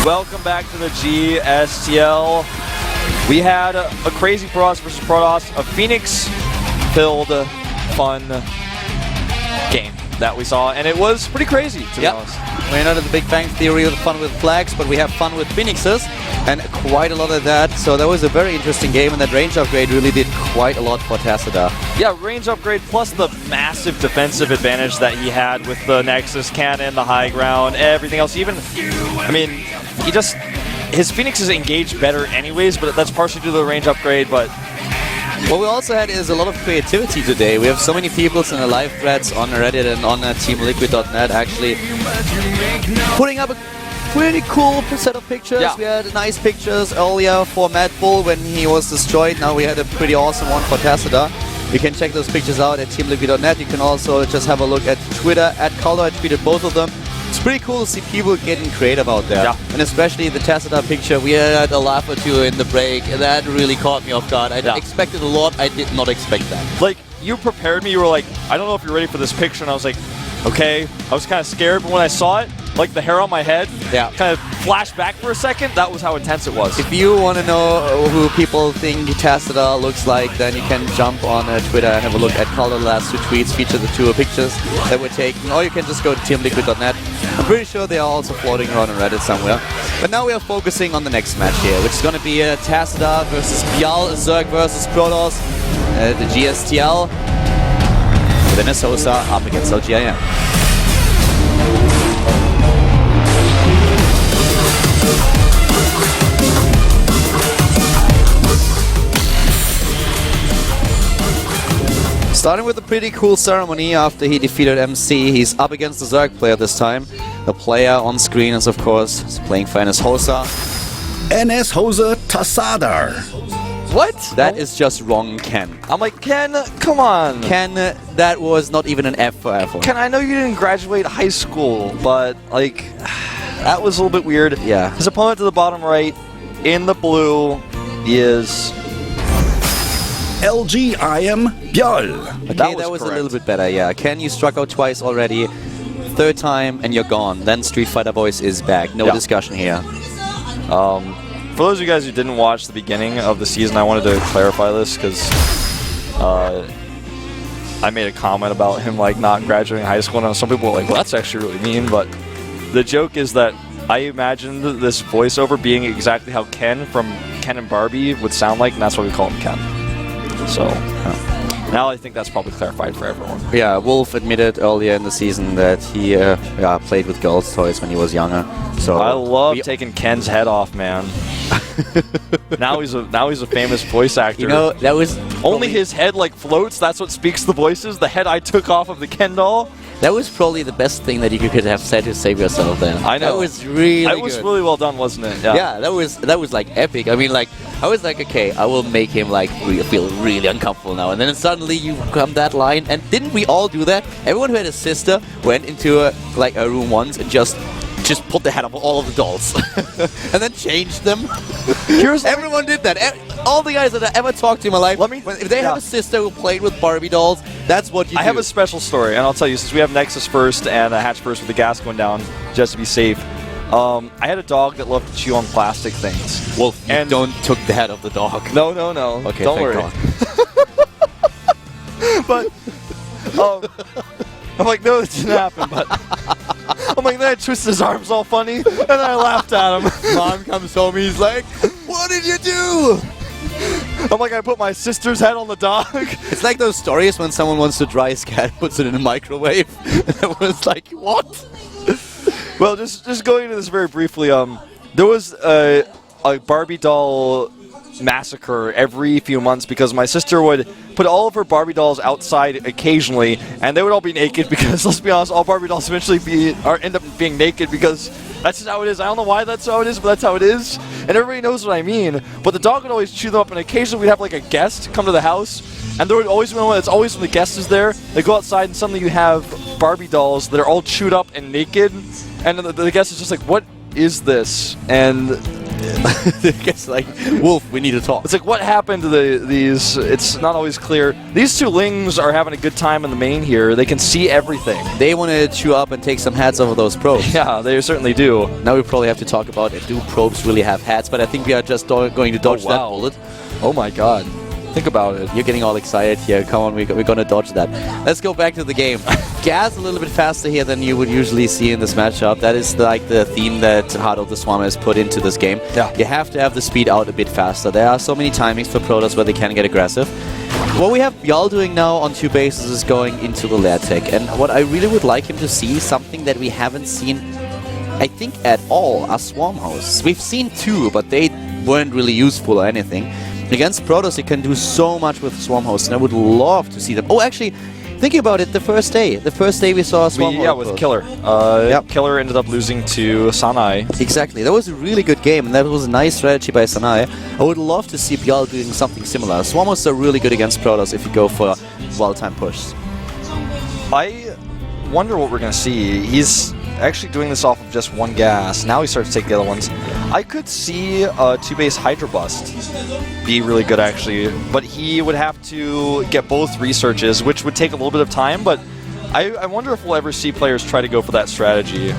Welcome back to the GSTL. We had a crazy Protoss versus Protoss, a Phoenix-filled, fun game that we saw, and it was pretty crazy, to be honest. We're not at the Big Bang Theory of fun with flags, but we have fun with Phoenixes, and quite a lot of that. So that was a very interesting game, and that range upgrade really did quite a lot for Tacita. Yeah, range upgrade plus the massive defensive advantage that he had with the Nexus cannon, the high ground, everything else. Even, I mean, his Phoenix is engaged better anyways, but that's partially due to the range upgrade, but what we also had is a lot of creativity today. We have so many people in the live threads on Reddit and on teamliquid.net actually putting up a pretty cool set of pictures. Yeah. We had nice pictures earlier for Mad Bull when he was destroyed. Now we had a pretty awesome one for Tacita. You can check those pictures out at teamliquid.net. You can also just have a look at Twitter, at Calder. I tweeted both of them. It's pretty cool to see people getting creative out there. Yeah. And especially the Tacita picture, we had a laugh or two in the break, and that really caught me off guard. I expected a lot, I did not expect that. Like, you prepared me, you were like, I don't know if you're ready for this picture, and I was like, okay. I was kind of scared, but when I saw it, like the hair on my head kind of flashed back for a second. That was how intense it was. If you want to know who people think Tacita looks like, then you can jump on Twitter and have a look at Calder's last two tweets, feature the two pictures that were taken, or you can just go to teamliquid.net. I'm pretty sure they are also floating around on Reddit somewhere. But now we are focusing on the next match here, which is going to be Tacita versus Bial, Zerg versus Protoss, the GSTL. Then it's HoSeo up against LGIM. Starting with a pretty cool ceremony after he defeated MC. He's up against the Zerg player this time. The player on screen is, of course, playing for NS HoSeo. NS HoSeo Tassadar. What? That is just wrong, Ken. I'm like, Ken, come on. Ken, that was not even an F for effort. Ken, I know you didn't graduate high school, but, like, that was a little bit weird. Yeah. His opponent to the bottom right, in the blue, is LGIM Bial. Okay, that was a little bit better, yeah. Ken, you struck out twice already. Third time, and you're gone. Then Street Fighter Voice is back. No discussion here. For those of you guys who didn't watch the beginning of the season, I wanted to clarify this because I made a comment about him like not graduating high school, and some people were like, well, that's actually really mean, but the joke is that I imagined this voiceover being exactly how Ken from Ken and Barbie would sound like, and that's why we call him Ken. So now I think that's probably clarified for everyone. Yeah, Wolf admitted earlier in the season that he played with girls' toys when he was younger. So I love taking Ken's head off, man. now he's a famous voice actor. You know, that was only his head like floats. That's what speaks the voices. The head I took off of the Ken doll. That was probably the best thing that you could have said to save yourself then. I know. That was really good. It was really well done, wasn't it? Yeah, that was like epic. I mean, like, I was like, okay, I will make him like feel really uncomfortable now. And then suddenly you come that line. And didn't we all do that? Everyone who had a sister went into a room once and just put the head of all of the dolls and then changed them. Everyone did that. All the guys that I ever talked to in my life, if they have a sister who played with Barbie dolls, that's what you do. I have a special story, and I'll tell you, since we have Nexus first and Hatch first with the gas going down, just to be safe. I had a dog that loved to chew on plastic things. Well, don't took the head of the dog. No. Okay, don't worry. But I'm like, no, it didn't happen. But I'm like, then I twisted his arms all funny, and then I laughed at him. Mom comes home, he's like, what did you do? I'm like, I put my sister's head on the dog. It's like those stories when someone wants to dry his cat, puts it in a microwave. And everyone's like, what? Well, just going into this very briefly, there was a Barbie doll massacre every few months because my sister would put all of her Barbie dolls outside occasionally, and they would all be naked because, let's be honest, all Barbie dolls eventually end up being naked because that's just how it is. I don't know why that's how it is, but that's how it is. And everybody knows what I mean. But the dog would always chew them up, and occasionally we'd have like a guest come to the house, and there would always be one that's always when the guest is there, they go outside and suddenly you have Barbie dolls that are all chewed up and naked, and the guest is just like, what is this? And It's like, Wolf, we need to talk. It's like, what happened to these? It's not always clear. These two Lings are having a good time in the main here. They can see everything. They want to chew up and take some hats over those probes. Yeah, they certainly do. Now we probably have to talk about it. Do probes really have hats? But I think we are just going to dodge that bullet. Oh my god. Think about it. You're getting all excited here. Come on, we're going to dodge that. Let's go back to the game. Gas a little bit faster here than you would usually see in this matchup. That is like the theme that Heart of the Swarm has put into this game. Yeah. You have to have the speed out a bit faster. There are so many timings for Protoss where they can get aggressive. What we have Bjal doing now on 2 bases is going into the lair tech. And what I really would like him to see, something that we haven't seen, I think, at all, are Swarm Hosts. We've seen 2, but they weren't really useful or anything. Against Protoss, you can do so much with Swarm Hosts, and I would love to see them. Oh, actually, thinking about it, the first day we saw a Swarm Host. Yeah, with Killer. Killer ended up losing to Sanai. Exactly. That was a really good game, and that was a nice strategy by Sanai. I would love to see Bjal doing something similar. Swarm Hosts are really good against Protoss if you go for well-timed pushes. I wonder what we're going to see. He's actually doing this off of just 1 gas. Now he starts to take the other ones. I could see a 2-base Hydra Bust be really good, actually, but he would have to get both researches, which would take a little bit of time, but I wonder if we'll ever see players try to go for that strategy.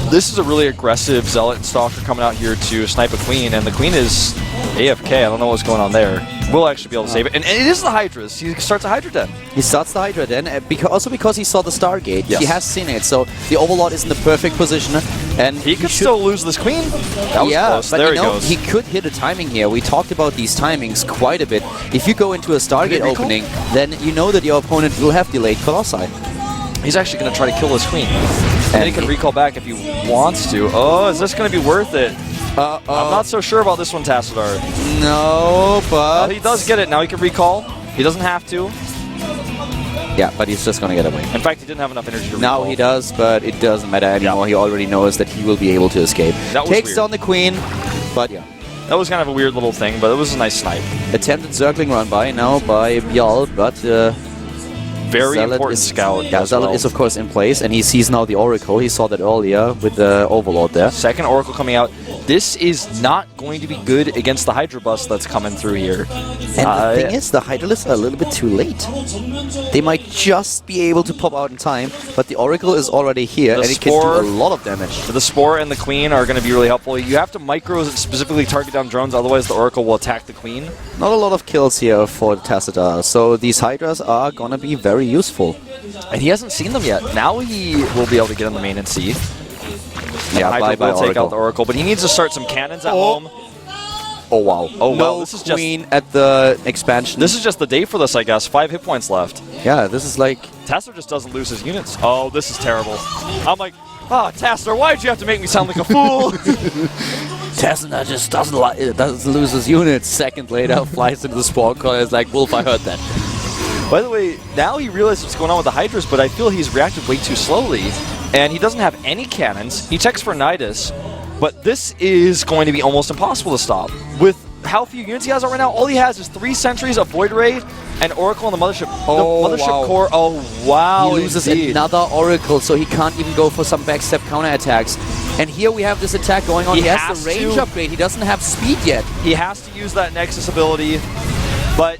This is a really aggressive Zealot and Stalker coming out here to snipe a Queen, and the Queen is AFK. I don't know what's going on there. We'll actually be able to save it. And it is the Hydras. He starts a Hydra Den. He starts the Hydra Den, also because he saw the Stargate. Yes. He has seen it, so the Overlord is in the perfect position. And he could still lose this Queen. That was close. But there he goes. He could hit a timing here. We talked about these timings quite a bit. If you go into a Stargate opening, then you know that your opponent will have delayed Colossi. He's actually going to try to kill this Queen. And he can recall back if he wants to. Oh, is this going to be worth it? I'm not so sure about this one, Tassadar. No, but... he does get it. Now he can recall. He doesn't have to. Yeah, but he's just going to get away. In fact, he didn't have enough energy to recall. Now he does, but it doesn't matter anymore. He already knows that he will be able to escape. That was Takes weird. down the Queen, but yeah. That was kind of a weird little thing, but it was a nice snipe. Attempted circling run by now by Bjal, but... very Zealot important scout. Yeah, Zealot is of course in place, and he sees now the Oracle. He saw that earlier with the Overlord there. Second Oracle coming out. This is not going to be good against the Hydra Bust that's coming through here. And the thing is, the Hydralisks are a little bit too late. They might just be able to pop out in time, but the Oracle is already here, and it can do a lot of damage. The Spore and the Queen are going to be really helpful. You have to micro specifically target down drones, otherwise the Oracle will attack the Queen. Not a lot of kills here for Tassadar, so these Hydras are going to be very useful. And he hasn't seen them yet. Now he will be able to get in the main and see. Yeah, Hydra will take out the Oracle, but he needs to start some cannons at home. Oh wow. Oh wow. No This is Queen just at the expansion. This is just the day for this, I guess. 5 hit points left. Yeah, this is like... Tassadar just doesn't lose his units. Oh, this is terrible. I'm like, Tassadar, why'd you have to make me sound like a fool? Tassadar just doesn't lose his units. Second later, flies into the spawn core. It's like, Wolf, I heard that. By the way, now he realizes what's going on with the Hydras, but I feel he's reacted way too slowly. And he doesn't have any cannons. He checks for Nidus, but this is going to be almost impossible to stop. With how few units he has right now, all he has is 3 sentries, a Void Ray, and Oracle on the Mothership. Oh, the Mothership wow. core, oh wow, He loses indeed. another Oracle, so he can't even go for some backstep counterattacks. And here we have this attack going on. He has the range upgrade. He doesn't have speed yet. He has to use that Nexus ability, but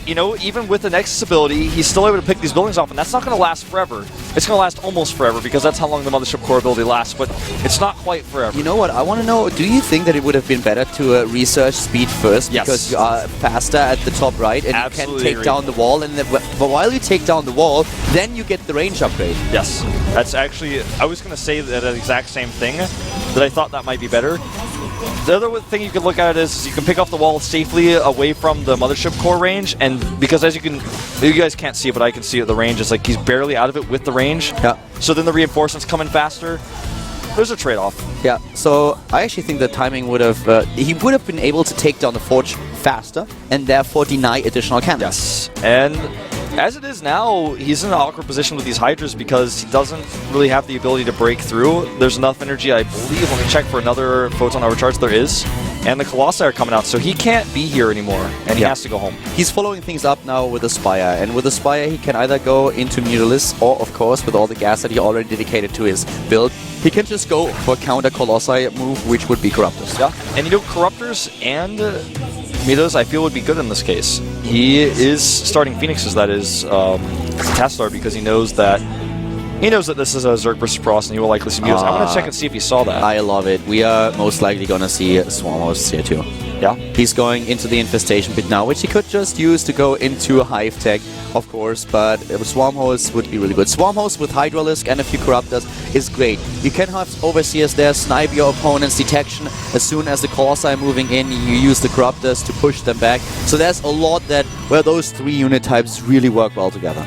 you know, even with the Nexus ability, he's still able to pick these buildings off, and that's not going to last forever. It's going to last almost forever, because that's how long the Mothership core ability lasts, but it's not quite forever. You know what? I want to know, do you think that it would have been better to research speed first? Yes. Because you are faster at the top right, and Absolutely you can take down the wall, and but while you take down the wall, then you get the range upgrade. Yes. That's actually, I was going to say that exact same thing, that I thought that might be better. The other thing you can look at is you can pick off the wall safely away from the Mothership core range, and because as you guys can't see it, but I can see it, the range is like he's barely out of it with the range. Yeah. So then the reinforcements come in faster. There's a trade-off. Yeah, so I actually think the timing would have, he would have been able to take down the Forge faster, and therefore deny additional cannons. Yes. And as it is now, he's in an awkward position with these Hydras because he doesn't really have the ability to break through. There's enough energy, I believe. Let me check for another Photon Overcharge. There is. And the Colossi are coming out, so he can't be here anymore, and he has to go home. He's following things up now with the Spire, and with the Spire he can either go into Mutalis, or of course with all the gas that he already dedicated to his build, he can just go for a counter Colossi move, which would be Corruptors. Yeah, and Corruptors and Mitos, I feel, would be good in this case. He is starting Phoenixes, that is, Tassadar, because he knows that this is a Zerg versus Frost, and he will likely see Mitos. I'm going to check and see if he saw that. I love it. We are most likely going to see Swarm Hosts here too. Yeah. He's going into the Infestation Pit now, which he could just use to go into a Hive Tech, of course, but Swarm Hosts would be really good. Swarm Hosts with Hydralisk and a few Corruptors is great. You can have Overseers there, snipe your opponent's detection. As soon as the Colossi are moving in, you use the Corruptors to push them back. So there's a lot where those 3 unit types really work well together.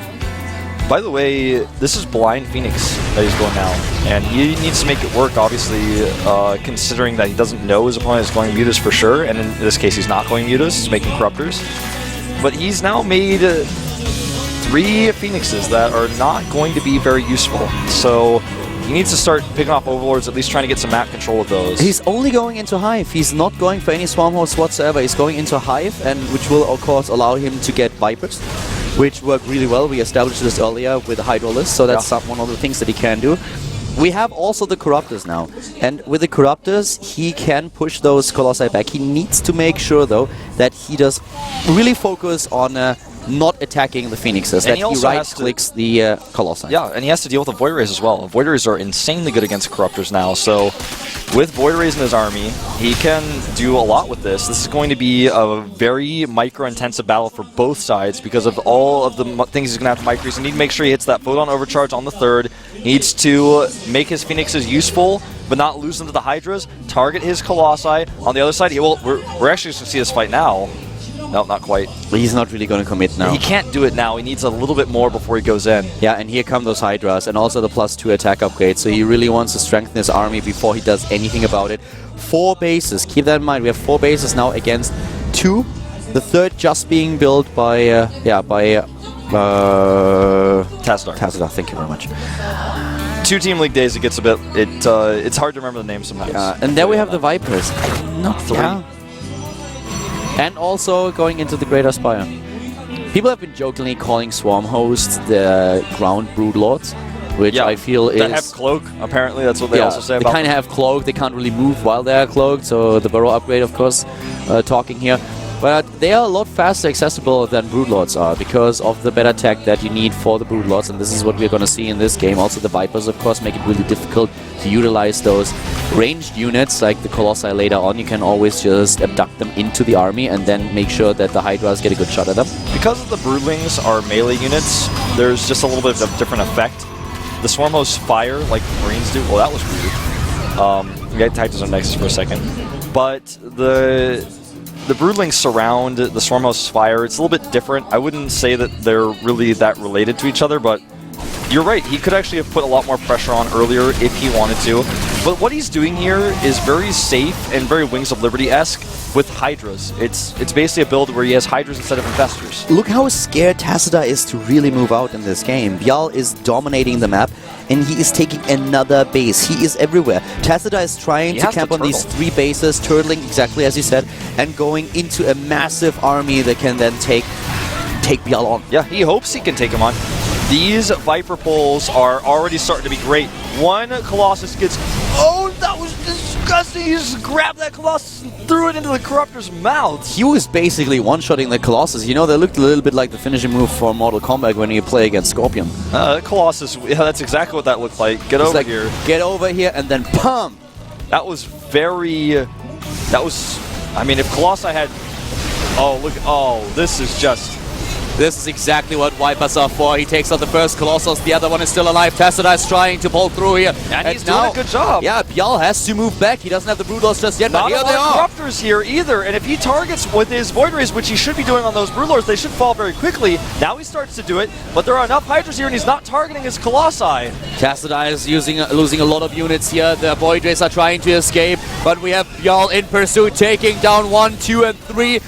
By the way, this is Blind Phoenix that he's going now, and he needs to make it work, obviously, considering that he doesn't know his opponent is going Mutas for sure, and in this case he's not going Mutas, he's making Corruptors. But he's now made 3 Phoenixes that are not going to be very useful, so he needs to start picking off Overlords, at least trying to get some map control of those. He's only going into Hive. He's not going for any Swarm Hosts whatsoever. He's going into Hive, and which will, of course, allow him to get Vipers, which work really well. We established this earlier with Hydralisk, so that's one of the things that he can do. We have also the Corruptors now, and with the Corruptors, he can push those Colossi back. He needs to make sure, though, that he does really focus on not attacking the Phoenixes, and that he right-clicks the Colossi. Yeah, and he has to deal with the Void Rays as well. Void Rays are insanely good against Corruptors now, so with Void Rays in his army, he can do a lot with this. This is going to be a very micro-intensive battle for both sides because of all of the things he's going to have to micro. He needs to make sure he hits that Photon Overcharge on the 3rd. He needs to make his Phoenixes useful, but not lose them to the Hydras. Target his Colossi. On the other side, we're actually going to see this fight now. No, not quite. He's not really going to commit now. He can't do it now. He needs a little bit more before he goes in. Yeah, and here come those Hydras, and also the +2 attack upgrade. So he really wants to strengthen his army before he does anything about it. 4 bases. Keep that in mind. We have 4 bases now against 2. The 3rd just being built by Tassadar. Tassadar, thank you very much. 2 Team League days, it gets a bit... it's hard to remember the names sometimes. And there we have the Vipers. Not 3. Yeah. And also going into the Greater Spire. People have been jokingly calling Swarm Hosts the ground Broodlords, which I feel is... They have Cloak, apparently, that's what they also say about they kind of have Cloak, they can't really move while they are cloaked, so the Burrow upgrade, of course, talking here. But they are a lot faster accessible than Broodlords are because of the better tech that you need for the Broodlords, and this is what we're going to see in this game. Also the Vipers, of course, make it really difficult to utilize those ranged units like the Colossi later on. You can always just abduct them into the army and then make sure that the Hydras get a good shot at them. Because the Broodlings are melee units, there's just a little bit of a different effect. The Swarm Hosts fire like Marines do. Well, that was weird. We got Titans on Nexus for a second. But the Broodlings surround the Swarm Hosts fire. It's a little bit different. I wouldn't say that they're really that related to each other, but you're right. He could actually have put a lot more pressure on earlier if he wanted to. But what he's doing here is very safe and very Wings of Liberty-esque with Hydras. It's basically a build where he has Hydras instead of Infestors. Look how scared Tassadar is to really move out in this game. Bjal is dominating the map, and he is taking another base. He is everywhere. Tassadar is trying to camp on these 3 bases, turtling exactly as you said, and going into a massive army that can then take Bjal on. Yeah, he hopes he can take him on. These Viper pulls are already starting to be great. One Colossus gets... Oh, that was disgusting! He just grabbed that Colossus and threw it into the Corruptor's mouth. He was basically one-shotting the Colossus. You know, they looked a little bit like the finishing move for Mortal Kombat when you play against Scorpion. Colossus, yeah, that's exactly what that looked like. Get over here. Get over here and then pump! That was very... That was... I mean, if Colossi had... Oh, look... Oh, this is just... This is exactly what Vipers are for. He takes out the first Colossus, the other one is still alive. Tassadar is trying to pull through here. And he's doing a good job. Yeah, Bjal has to move back. He doesn't have the Broodlords just yet, but here they are. Not Corruptors here either, and if he targets with his Void Rays, which he should be doing on those Broodlords, they should fall very quickly. Now he starts to do it, but there are enough Hydras here, and he's not targeting his Colossi. Tassadar is losing a lot of units here. The Void Rays are trying to escape, but we have Bjal in pursuit, taking down 1, 2, and 3.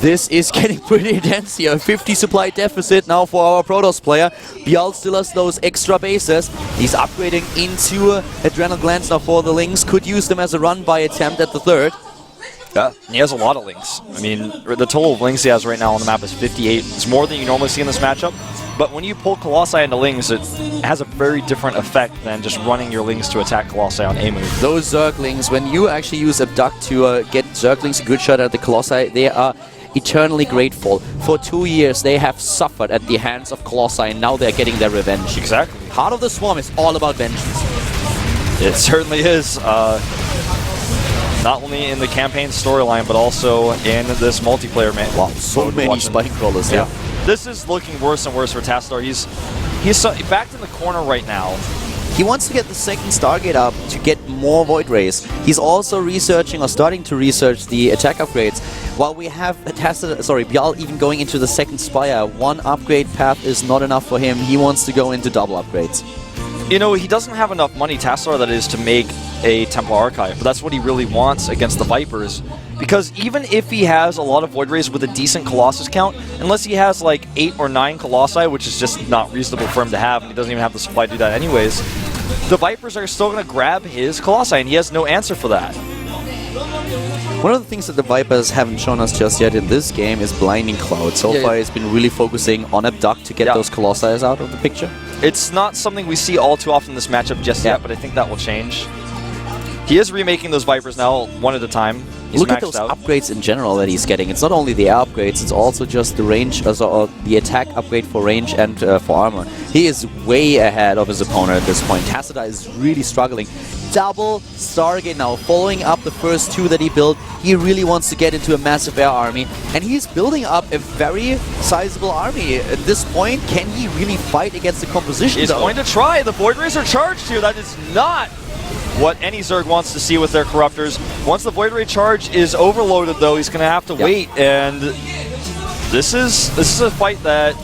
This is getting pretty intense here. 50 supply deficit now for our Protoss player. Bjal still has those extra bases. He's upgrading into Adrenal Glands now for the Lings. Could use them as a run-by attempt at the 3rd. Yeah, he has a lot of links. I mean, the total of links he has right now on the map is 58. It's more than you normally see in this matchup. But when you pull Colossi into links, it has a very different effect than just running your links to attack Colossi on A move. Those Zerglings, when you actually use Abduct to get Zerglings a good shot at the Colossi, they are eternally grateful. For 2 years, they have suffered at the hands of Colossi, and now they're getting their revenge. Exactly. Heart of the Swarm is all about vengeance. It certainly is. Not only in the campaign storyline, but also in this multiplayer man. Wow, so many spine crawlers. Yeah. This is looking worse and worse for Tassadar. He's backed in the corner right now. He wants to get the second Stargate up to get more Void Rays. He's also researching, or starting to research, the attack upgrades. While we have Bjal even going into the second Spire, one upgrade path is not enough for him. He wants to go into double upgrades. You know, he doesn't have enough money, Tassadar, that is, to make a Templar Archive. But that's what he really wants against the Vipers. Because even if he has a lot of Void Rays with a decent Colossus count, unless he has like 8 or 9 Colossi, which is just not reasonable for him to have, and he doesn't even have the supply to do that anyways, the Vipers are still going to grab his Colossi, and he has no answer for that. One of the things that the Vipers haven't shown us just yet in this game is Blinding Cloud. So far, he's been really focusing on Abduct to get those Colossi out of the picture. It's not something we see all too often in this matchup just yet, but I think that will change. He is remaking those Vipers now, one at a time. He's Look at those upgrades in general that he's getting. It's not only the air upgrades, it's also just the range, the attack upgrade for range and for armor. He is way ahead of his opponent at this point. Tassadar is really struggling. Double Stargate now, following up the first 2 that he built. He really wants to get into a massive air army, and he's building up a very sizable army. At this point, can he really fight against the composition? He's going to try. The Void Rays are charged here. That is not what any Zerg wants to see with their Corruptors. Once the Void Ray charge is overloaded, though, he's going to have to wait, and this is a fight that,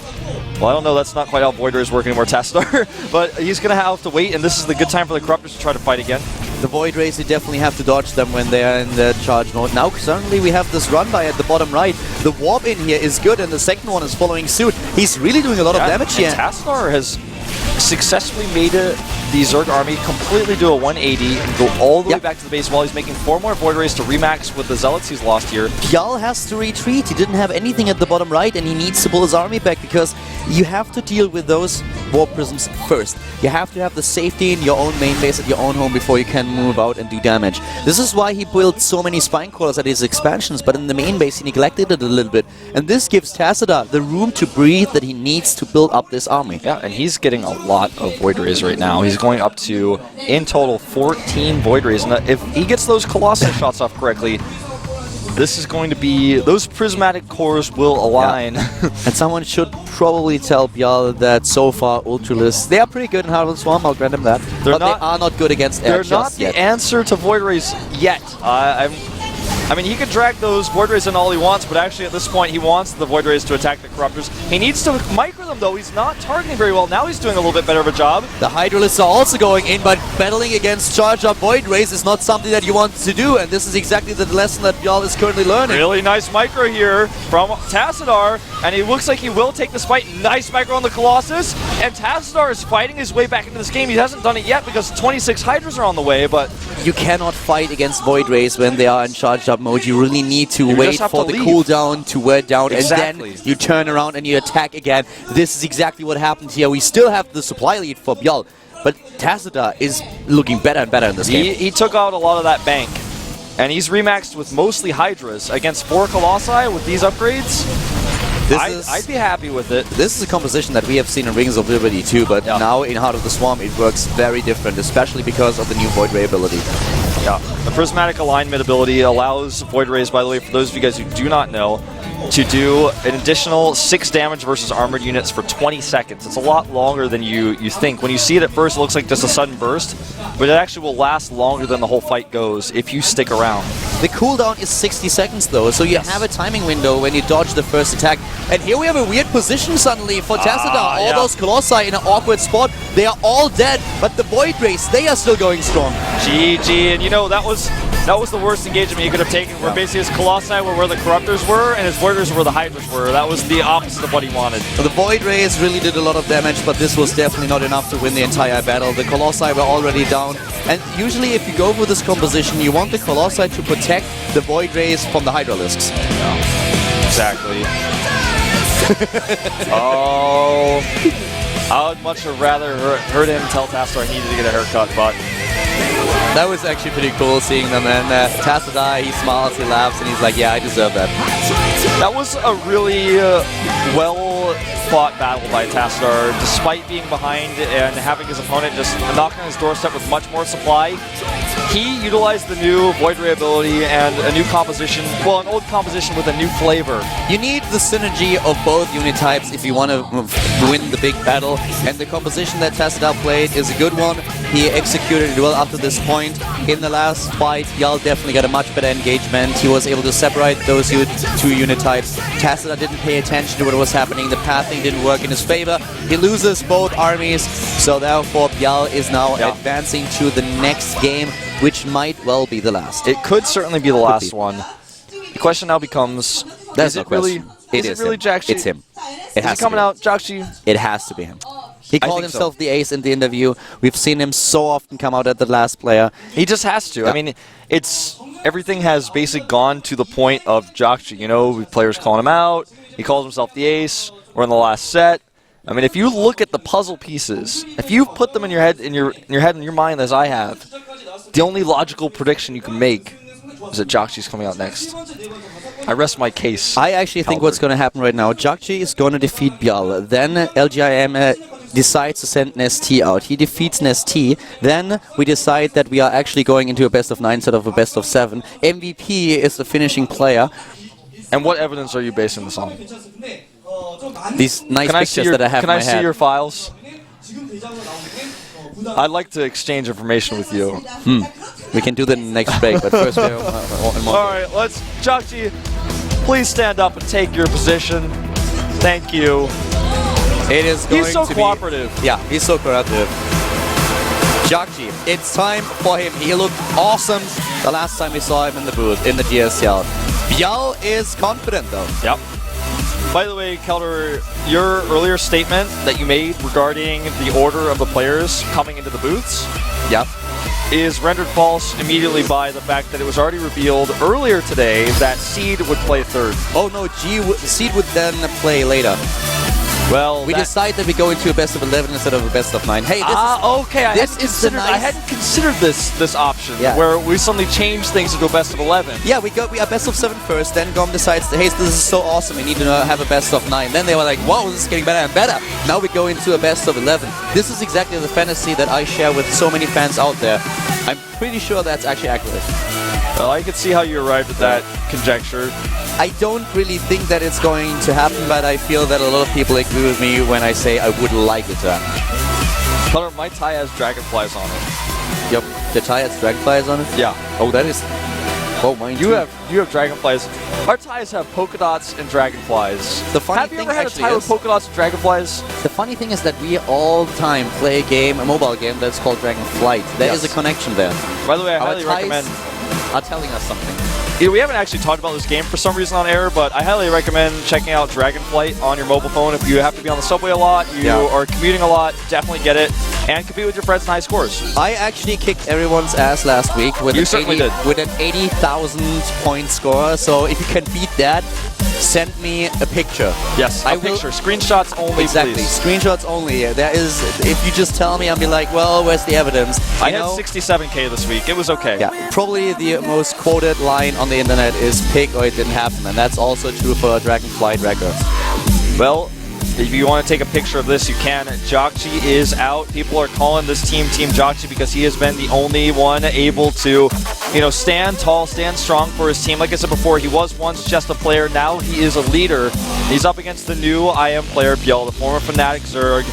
well, I don't know, that's not quite how Void Ray is working anymore, Tassadar, but he's going to have to wait, and this is the good time for the Corruptors to try to fight again. The Void Rays, you definitely have to dodge them when they are in the charge mode. Now, suddenly we have this run by at the bottom right. The warp in here is good, and the second one is following suit. He's really doing a lot of damage here. Tassadar has successfully made the Zerg army completely do a 180 and go all the way back to the base while he's making 4 more Void Rays to remax with the Zealots he's lost here. Bjal has to retreat. He didn't have anything at the bottom right, and he needs to pull his army back because you have to deal with those warp prisms first. You have to have the safety in your own main base at your own home before you can move out and do damage. This is why he built so many spine crawlers at his expansions, but in the main base he neglected it a little bit. And this gives Tassadar the room to breathe that he needs to build up this army. Yeah, and he's getting a lot of Void Rays right now. He's going up to, in total, 14 Void Rays. And if he gets those Colossi shots off correctly, this is going to be... Those prismatic cores will align. And someone should probably tell Bjal that so far Ultralists, they are pretty good in Heart of the Swarm, I'll grant him that. But they are not good against air just yet. They're not the answer to Void Rays yet. I mean, he can drag those Void Rays in all he wants, but actually at this point he wants the Void Rays to attack the Corruptors. He needs to micro them, though. He's not targeting very well. Now he's doing a little bit better of a job. The Hydralisks are also going in, but battling against charged up Void Rays is not something that you want to do, and this is exactly the lesson that Bjal is currently learning. Really nice micro here from Tassadar, and it looks like he will take this fight. Nice micro on the Colossus, and Tassadar is fighting his way back into this game. He hasn't done it yet because 26 Hydras are on the way, but... You cannot fight against Void Rays when they are in charged up mode. You really need to wait for the cooldown to wear down, and then you turn around and you attack again. This is exactly what happened here. We still have the supply lead for Bjal, but Tassadar is looking better and better in this game. He took out a lot of that bank, and he's remaxed with mostly Hydras against 4 Colossi with these upgrades. I'd be happy with it. This is a composition that we have seen in Rings of Liberty too, but now in Heart of the Swarm it works very different, especially because of the new Void Ray ability. Yeah, the Prismatic Alignment ability allows Void Rays, by the way, for those of you guys who do not know, to do an additional 6 damage versus armored units for 20 seconds. It's a lot longer than you think. When you see it at first, it looks like just a sudden burst, but it actually will last longer than the whole fight goes if you stick around. The cooldown is 60 seconds though, so you have a timing window when you dodge the first attack. And here we have a weird position suddenly for Tassadar. All those Colossi in an awkward spot. They are all dead, but the Void Rays, they are still going strong. GG, and you know, that was That was the worst engagement he could have taken, where basically his Colossi were where the Corruptors were, and his Voiders were where the Hydras were. That was the opposite of what he wanted. The Void Rays really did a lot of damage, but this was definitely not enough to win the entire battle. The Colossi were already down, and usually if you go for this composition, you want the Colossi to protect the Void Rays from the Hydralisks. Yeah. Exactly. Oh, I would much have rather heard him tell Tassadar he needed to get a haircut, but that was actually pretty cool seeing them, and Tassadar, he smiles, he laughs, and he's like, yeah, I deserve that. That was a really well-fought battle by Tassadar. Despite being behind and having his opponent just knock on his doorstep with much more supply, he utilized the new Void Ray ability and a new composition, well, an old composition with a new flavor. You need the synergy of both unit types if you want to win the big battle, and the composition that Tassadar played is a good one. He executed it well up to this point. In the last fight, Yal definitely got a much better engagement. He was able to separate those two unit types. Tassadar didn't pay attention to what was happening. The pathing didn't work in his favor. He loses both armies, so therefore Yal is now advancing to the next game, which might well be the last. It could certainly be the last one. The question now becomes, is it really Jakshi? It's him. Is he coming out, Jakshi? It has to be him. He called himself the ace in the interview. We've seen him so often come out at the last player. He just has to. I mean, everything has basically gone to the point of Jakshi. You know, players calling him out. He calls himself the ace. We're in the last set. I mean, if you look at the puzzle pieces, if you put them in your head, in your mind, as I have, the only logical prediction you can make is that Jakshi's coming out next. I rest my case. I actually think what's going to happen right now, Jakshi is going to defeat Bjal. Then LGIM decides to send Nest out. He defeats Nest. Then we decide that we are actually going into a best of 9 instead of a best of 7. MVP is the finishing player. And what evidence are you basing this on? These nice pictures that I have in my head. Can I see your files? I'd like to exchange information with you. We can do that in the next break, but first we're Alright, let's... Jakshi, please stand up and take your position. Thank you. It is going He's so to cooperative. Yeah, he's so cooperative. Jakshi, it's time for him. He looked awesome the last time we saw him in the booth, in the GSTL. Bjal is confident, though. Yep. By the way, Kelder, your earlier statement that you made regarding the order of the players coming into the booths is rendered false immediately by the fact that it was already revealed earlier today that Seed would play third. Oh no, Seed would then play later. Well, we decide that we go into a best of 11 instead of a best of 9. Hey, this I hadn't considered this option where we suddenly change things into a best of 11. Yeah, we are best of 7 first. Then GOM decides, hey, this is so awesome. We need to have a best of 9. Then they were like, wow, this is getting better and better. Now we go into a best of 11. This is exactly the fantasy that I share with so many fans out there. I'm pretty sure that's actually accurate. Well, I can see how you arrived at that conjecture. I don't really think that it's going to happen, but I feel that a lot of people agree with me when I say I would like it to happen. Color, my tie has dragonflies on it. Yep, the tie has dragonflies on it? Yeah. Oh, that is... Oh, mine you have dragonflies. Our ties have polka dots and dragonflies. Have you ever had a tie with polka dots and dragonflies? The funny thing is that we all the time play a mobile game that's called Dragonflight. There is a connection there. By the way, I highly recommend... are telling us something. We haven't actually talked about this game for some reason on air, but I highly recommend checking out Dragonflight on your mobile phone. If you have to be on the subway a lot, you are commuting a lot, definitely get it, and compete with your friends in high scores. I actually kicked everyone's ass last week with an 80,000 point score, so if you can beat that, send me a picture. Yes, a picture. Screenshots only, exactly. Please. Screenshots only. There is, if you just tell me, I'll be like, well, where's the evidence? I had 67K this week. It was okay. Yeah, probably the most quoted line on the internet is pick or it didn't happen, and that's also true for Dragonflight records. Well, if you want to take a picture of this, you can. Jakshi is out. People are calling this team Team Jakshi because he has been the only one able to, stand tall, stand strong for his team. Like I said before, he was once just a player. Now he is a leader. He's up against the new IM player, Bjal, the former Fnatic Zerg.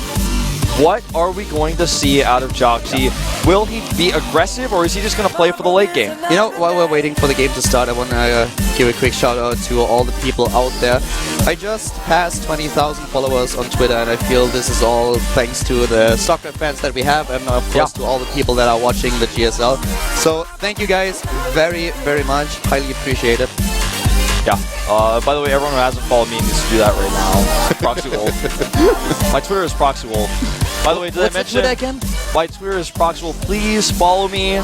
what are we going to see out of Joxy? Will he be aggressive, or is he just going to play for the late game? You know, while we're waiting for the game to start, I want to give a quick shout out to all the people out there. I just passed 20,000 followers on Twitter, and I feel this is all thanks to the soccer fans that we have, and of course to all the people that are watching the GSL. So thank you guys very, very much. Highly appreciate it. Yeah. By the way, everyone who hasn't followed me needs to do that right now. Proxy Wolf. My Twitter is Proxy Wolf. By the way, did I mention Twitter again? my Twitter is Proxy Wolf? Please follow me.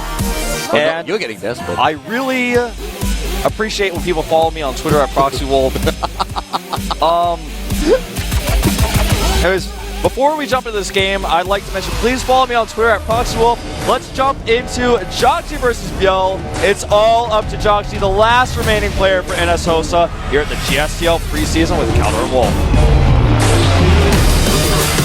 And You're getting desperate. I really appreciate when people follow me on Twitter at Proxy Wolf. Anyways, before we jump into this game, I'd like to mention, please follow me on Twitter at Proxy Wolf. Let's jump into Joxy versus Bjell. It's all up to Joxy, the last remaining player for NS HoSeo here at the GSTL Pre-Season with Calder and Wolf.